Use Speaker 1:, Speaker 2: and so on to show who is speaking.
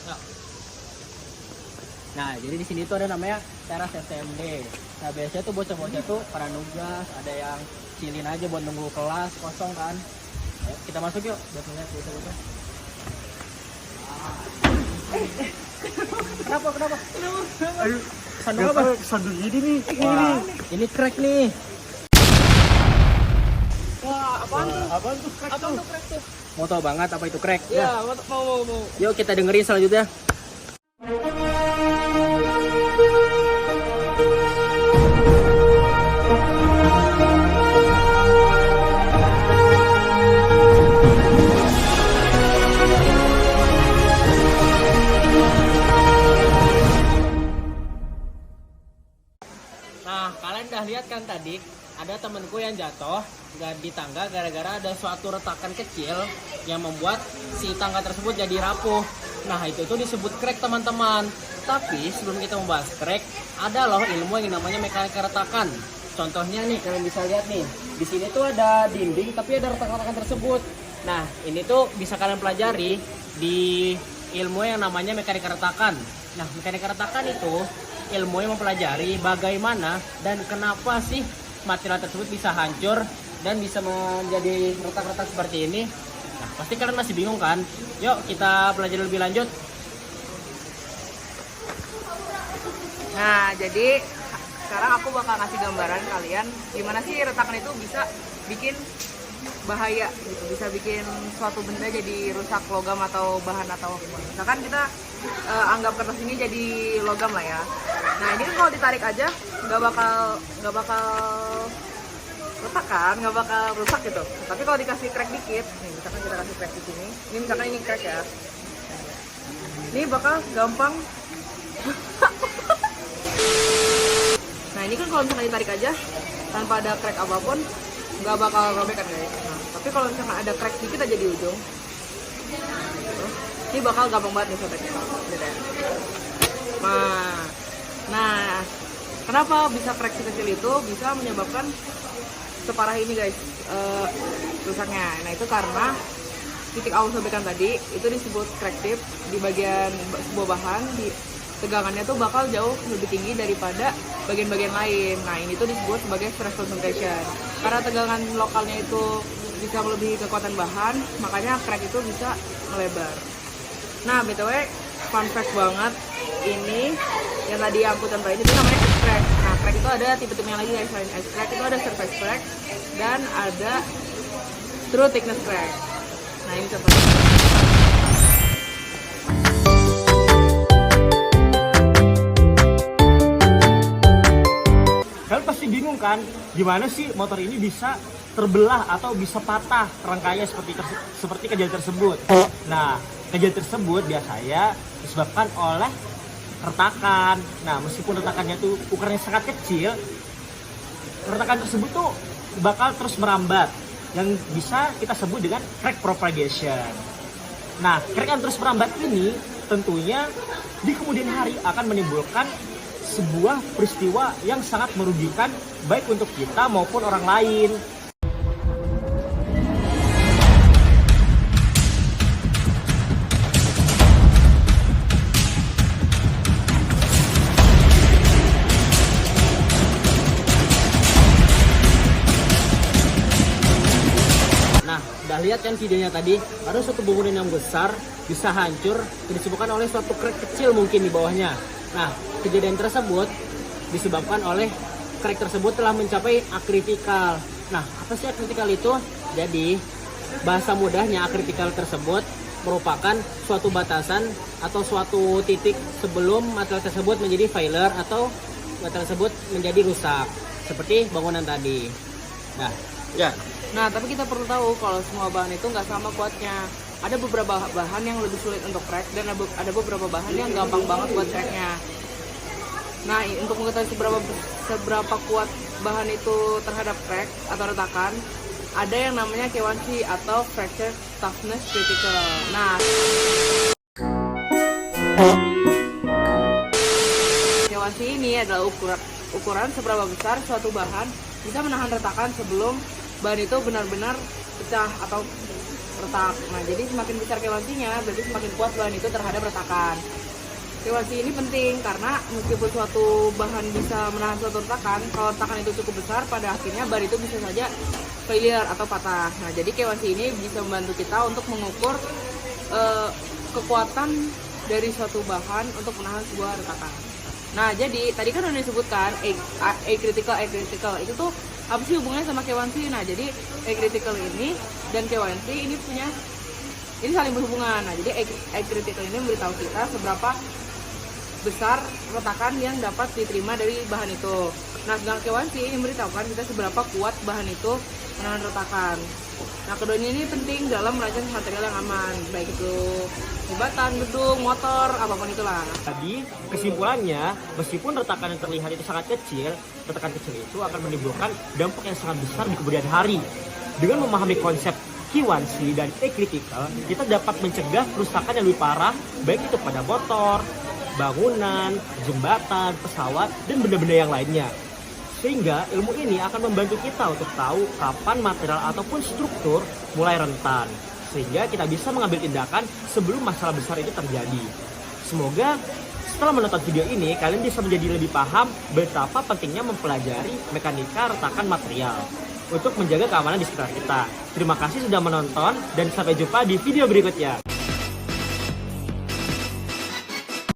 Speaker 1: Ya. Nah, jadi di sini tuh ada namanya teras SMD. Nah, biasanya tuh bocah-bocah tuh para nugas, ada yang chillin aja buat nunggu kelas kosong kan. Ayo, kita masuk yuk buat ngeliat bocah-bocah. Kenapa?
Speaker 2: Aduh,
Speaker 1: Sandung apa?
Speaker 2: sandung ini nih.
Speaker 1: Wah, ini crack nih.
Speaker 3: Wah, apaan tuh?
Speaker 2: Apaan tuh?
Speaker 3: Apaan tuh crack tuh?
Speaker 1: Mau tahu banget apa itu crack?
Speaker 3: Ya, mau.
Speaker 1: Yuk kita dengerin selanjutnya. Nah, kalian udah lihat kan tadi ada temenku yang jatuh nggak di tangga gara-gara ada suatu retakan kecil yang membuat si tangga tersebut jadi rapuh. Nah, itu tuh disebut crack, teman-teman. Tapi sebelum kita membahas crack, ada loh ilmu yang namanya mekanika retakan. Contohnya nih, kalian bisa lihat nih. Di sini tuh ada dinding tapi ada retakan-retakan tersebut. Nah, ini tuh bisa kalian pelajari di ilmu yang namanya mekanika retakan. Nah, mekanika retakan itu ilmu yang mempelajari bagaimana dan kenapa sih material tersebut bisa hancur dan bisa menjadi retak-retak seperti ini. Nah, pasti kalian masih bingung kan? Yuk kita pelajari lebih lanjut.
Speaker 3: Nah, jadi sekarang aku bakal ngasih gambaran kalian gimana sih retakan itu bisa bikin bahaya gitu, bisa bikin suatu benda jadi rusak logam atau bahan atau apa. Misalkan kita anggap kertas ini jadi logam lah ya. Nah, ini kan kalau ditarik aja nggak bakal retakan, nggak bakal rusak gitu. Tapi kalau dikasih crack dikit, nih misalkan kita kasih crack di sini, ini misalkan ini crack ya, ini bakal gampang. Nah, ini kan kalau misalkan ditarik aja tanpa ada crack apapun nggak bakal robek kan guys. Nah, tapi kalau misalkan ada crack dikit aja di ujung, ini bakal gampang banget nih sobeknya. Gitu ya. Nah, kenapa bisa crack sekecil itu bisa menyebabkan separah ini guys rusaknya? Nah, itu karena titik awal sobekan tadi itu disebut crack tip di bagian sebuah bahan di tegangannya tuh bakal jauh lebih tinggi daripada bagian-bagian lain. Nah, ini tuh disebut sebagai stress concentration. Karena tegangan lokalnya itu bisa melebihi kekuatan bahan, makanya crack itu bisa melebar. Nah, BTW, fun fact banget, ini yang tadi aku contohin itu namanya ice crack. Nah, crack itu ada tipe-tipenya lagi guys. Selain ice crack itu ada surface crack dan ada true thickness crack. Nah, ini contohnya.
Speaker 2: Kalian pasti bingung kan, gimana sih motor ini bisa terbelah atau bisa patah rangkainya seperti kejadian tersebut. Nah, kejadian tersebut biasanya disebabkan oleh retakan. Nah, meskipun retakannya tuh ukurannya sangat kecil, retakan tersebut tuh bakal terus merambat yang bisa kita sebut dengan crack propagation. Nah, crack yang terus merambat ini tentunya di kemudian hari akan menimbulkan sebuah peristiwa yang sangat merugikan baik untuk kita maupun orang lain.
Speaker 1: Nah, udah lihat kan videonya tadi, ada suatu bangunan yang besar bisa hancur disebabkan oleh suatu crack kecil mungkin di bawahnya. Nah, kejadian tersebut disebabkan oleh crack tersebut telah mencapai akritikal. Nah, apa sih akritikal itu? Jadi, bahasa mudahnya akritikal tersebut merupakan suatu batasan atau suatu titik sebelum material tersebut menjadi failure atau material tersebut menjadi rusak. Seperti bangunan tadi. Nah, ya.
Speaker 3: Nah, tapi kita perlu tahu kalau semua bahan itu nggak sama kuatnya. Ada beberapa bahan yang lebih sulit untuk crack dan ada beberapa bahan yang gampang banget buat cracknya. Nah, untuk mengetahui seberapa kuat bahan itu terhadap crack atau retakan, ada yang namanya K1C atau Fracture Toughness Critical. Nah, K1C ini adalah ukuran seberapa besar suatu bahan bisa menahan retakan sebelum bahan itu benar-benar pecah atau retak. Nah, jadi semakin besar KYC-nya, berarti semakin kuat bahan itu terhadap retakan. KYC ini penting karena meskipun suatu bahan bisa menahan suatu retakan, kalau retakan itu cukup besar, pada akhirnya bahan itu bisa saja failure atau patah. Nah, jadi KYC ini bisa membantu kita untuk mengukur kekuatan dari suatu bahan untuk menahan sebuah retakan. Nah, jadi tadi kan udah disebutkan A critical itu tuh apa sih hubungannya sama KYC? Nah, jadi A critical ini dan KYC ini saling berhubungan. Nah, jadi A critical ini memberitahu kita seberapa besar retakan yang dapat diterima dari bahan itu. Nah, sedangkan KYC ini memberitahukan kita seberapa kuat bahan itu menahan retakan. Nah, keduanya ini penting dalam merancang material yang aman, baik itu jembatan, gedung, motor, apapun itulah.
Speaker 2: Tadi kesimpulannya, meskipun retakan yang terlihat itu sangat kecil, retakan kecil itu akan menimbulkan dampak yang sangat besar di kemudian hari. Dengan memahami konsep KYC dan A critical, kita dapat mencegah kerusakan yang lebih parah, baik itu pada motor, bangunan, jembatan, pesawat, dan benda-benda yang lainnya. Sehingga ilmu ini akan membantu kita untuk tahu kapan material ataupun struktur mulai rentan. Sehingga kita bisa mengambil tindakan sebelum masalah besar itu terjadi. Semoga setelah menonton video ini, kalian bisa menjadi lebih paham betapa pentingnya mempelajari mekanika retakan material untuk menjaga keamanan di sekitar kita. Terima kasih sudah menonton dan sampai jumpa di video berikutnya.